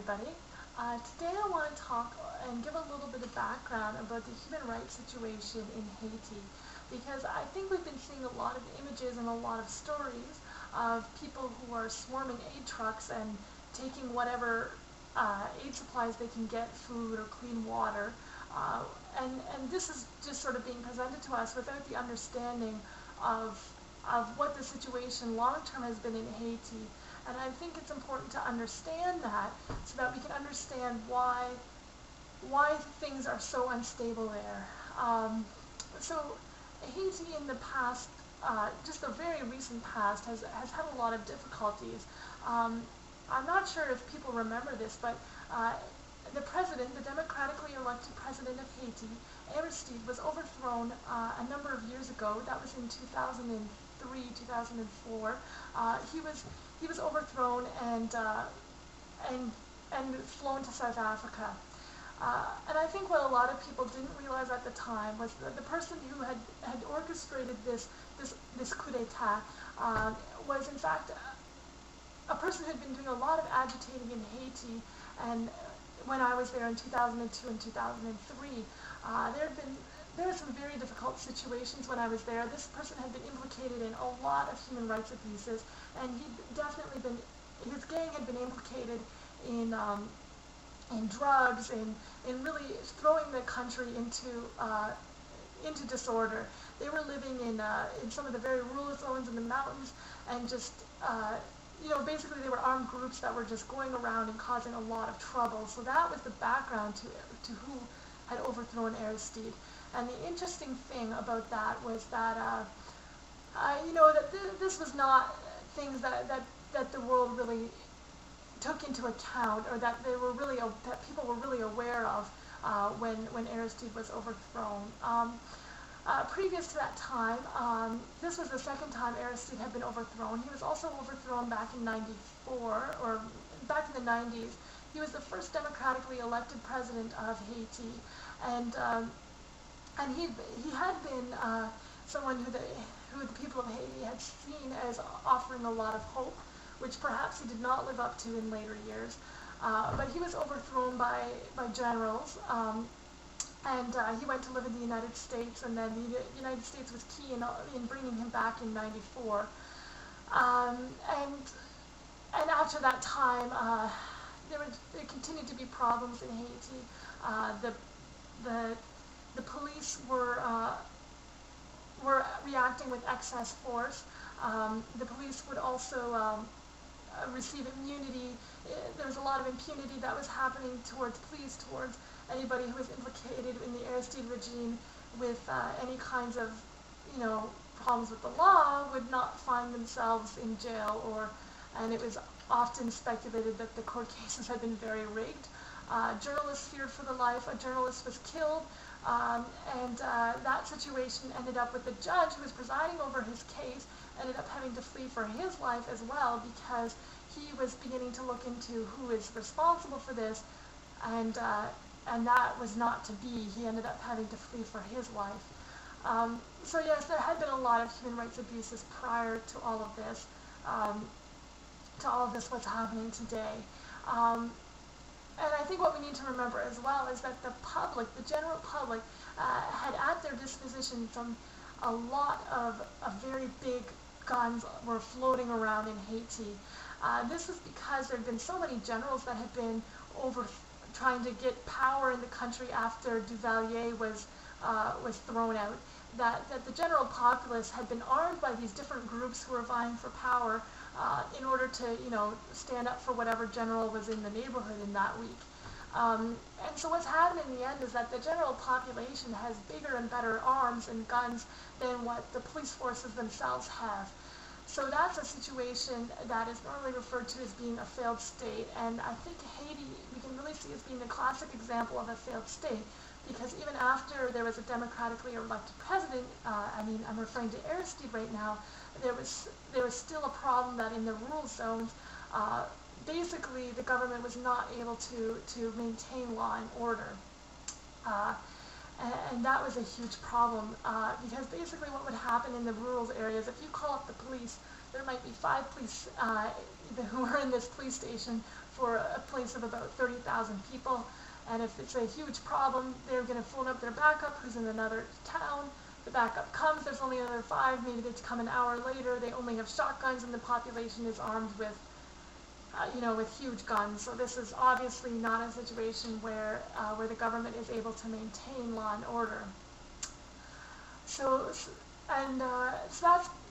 everybody. Today I want to talk and give a little bit of background about the human rights situation in Haiti, because I think we've been seeing a lot of images and a lot of stories of people who are swarming aid trucks and taking whatever aid supplies they can get, food or clean water, and this is just sort of being presented to us without the understanding of what the situation long term has been in Haiti. And I think it's important to understand that so that we can understand why things are so unstable there. So Haiti in the past, just the very recent past, has had a lot of difficulties. I'm not sure if people remember this, but the president, the democratically elected president of Haiti, Aristide, was overthrown a number of years ago. That was in 2003, 2004. He was overthrown and flown to South Africa. And I think what a lot of people didn't realize at the time was that the person who had orchestrated this coup d'état was in fact a person who had been doing a lot of agitating in Haiti. And when I was there in 2002 and 2003, there were some very difficult situations when I was there. This person had been implicated in a lot of human rights abuses, and his gang had been implicated in drugs, in really throwing the country into disorder. They were living in some of the very rural zones in the mountains, and just basically they were armed groups that were just going around and causing a lot of trouble. So that was the background to who had overthrown Aristide. And the interesting thing about that was that this was not things that the world really took into account, or that people were really aware of when Aristide was overthrown. Previous to that time, this was the second time Aristide had been overthrown. He was also overthrown back in '94, or back in the '90s. He was the first democratically elected president of Haiti, and he had been someone who the people of Haiti had seen as offering a lot of hope, which perhaps he did not live up to in later years. But he was overthrown by generals, and he went to live in the United States, and then the United States was key in bringing him back in '94. And after that time, there continued to be problems in Haiti. The police were reacting with excess force. The police would also receive immunity. There was a lot of impunity that was happening towards anybody who was implicated in the Aristide regime with any kinds of, problems with the law would not find themselves in jail, and it was often speculated that the court cases had been very rigged. Journalists feared for their life. A journalist was killed, and that situation ended up with the judge who was presiding over his case ended up having to flee for his life as well, because he was beginning to look into who is responsible for this, and that was not to be. He ended up having to flee for his life. So yes, there had been a lot of human rights abuses prior to all of this, what's happening today. And I think what we need to remember as well is that the general public, had at their disposition a lot of very big guns were floating around in Haiti. This was because there had been so many generals that had been trying to get power in the country after Duvalier was thrown out, that the general populace had been armed by these different groups who were vying for power in order to, stand up for whatever general was in the neighborhood in that week. And so what's happened in the end is that the general population has bigger and better arms and guns than what the police forces themselves have. So that's a situation that is normally referred to as being a failed state, and I think Haiti we can really see as being a classic example of a failed state, because even after there was a democratically elected president, I'm referring to Aristide right now, there was still a problem that in the rural zones, basically the government was not able to maintain law and order. And that was a huge problem, because basically what would happen in the rural areas, if you call up the there might be 5 police who are in this police station for a place of about 30,000 people. And if it's a huge problem, they're going to phone up their backup who's in another town. The backup comes, there's only another 5, maybe they come an hour later, they only have shotguns and the population is armed with, with huge guns. So this is obviously not a situation where the government is able to maintain law and order. So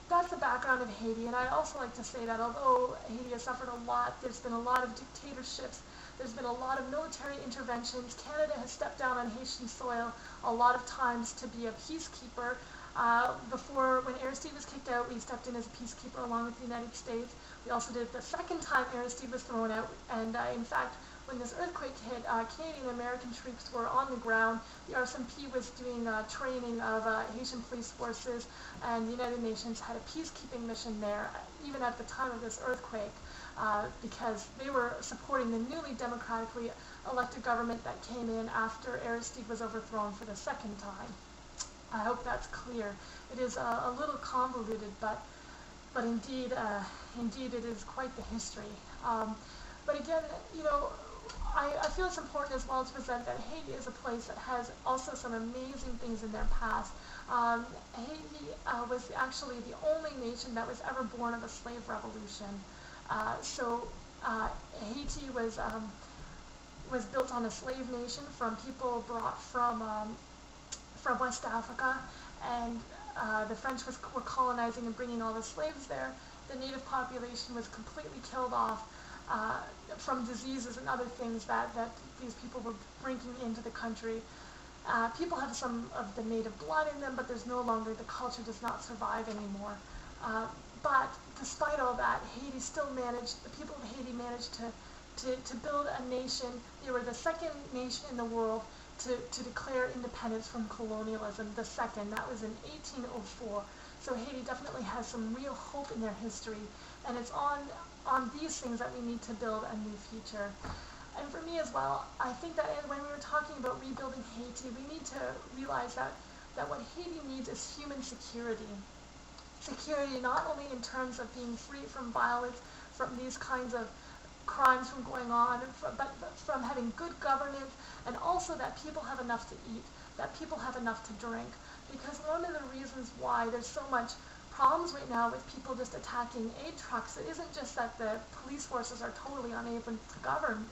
that's the background of Haiti, and I'd also like to say that although Haiti has suffered a lot, there's been a lot of dictatorships, there's been a lot of military interventions. Canada has stepped down on Haitian soil a lot of times to be a peacekeeper. Before, when Aristide was kicked out, we stepped in as a peacekeeper along with the United States. We also did it the second time Aristide was thrown out, and in fact, when this earthquake hit, Canadian and American troops were on the ground. The RCMP was doing training of Haitian police forces, and the United Nations had a peacekeeping mission there, even at the time of this earthquake, because they were supporting the newly democratically elected government that came in after Aristide was overthrown for the second time. I hope that's clear. It is a little convoluted, but indeed it is quite the history. But again, I feel it's important as well to present that Haiti is a place that has also some amazing things in their past. Haiti was actually the only nation that was ever born of a slave revolution. Haiti was built on a slave nation from people brought from West Africa, and the French were colonizing and bringing all the slaves there. The native population was completely killed off from diseases and other things that these people were bringing into the country. People have some of the native blood in them, but there's no longer, the culture does not survive anymore. But despite all that, the people of Haiti managed to build a nation. They were the second nation in the world to declare independence from colonialism, the second. That was in 1804. So Haiti definitely has some real hope in their history, and it's on these things that we need to build a new future. And for me as well, I think that when we were talking about rebuilding Haiti, we need to realize that what Haiti needs is human security. Security not only in terms of being free from violence, from these kinds of crimes from going on, but from having good governance, and also that people have enough to eat, that people have enough to drink. Because one of the reasons why there's so much problems right now with people just attacking aid trucks, it isn't just that the police forces are totally unable to govern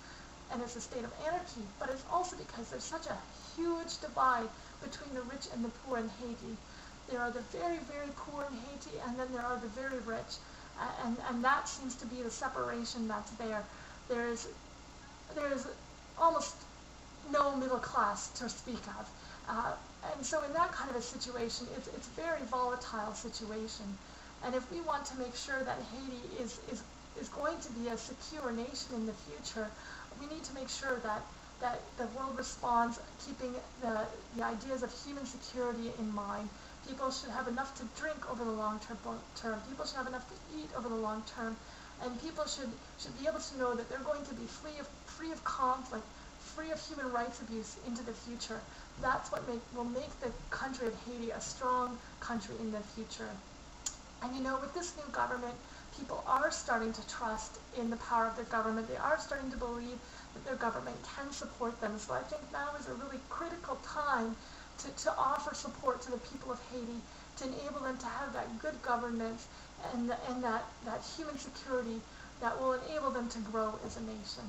and it's a state of anarchy, but it's also because there's such a huge divide between the rich and the poor in Haiti. There are the very, very poor in Haiti, and then there are the very rich, and that seems to be the separation that's there. There's almost no middle class to speak of. And so in that kind of a situation, it's a very volatile situation. And if we want to make sure that Haiti is going to be a secure nation in the future, we need to make sure that the world responds, keeping the ideas of human security in mind. People should have enough to drink over the long term. People should have enough to eat over the long term. And people should be able to know that they're going to be free of conflict, free of human rights abuse into the future. That's what will make the country of Haiti a strong country in the future. And with this new government, people are starting to trust in the power of their government. They are starting to believe that their government can support them. So I think now is a really critical time to offer support to the people of Haiti, to enable them to have that good governance and that human security that will enable them to grow as a nation.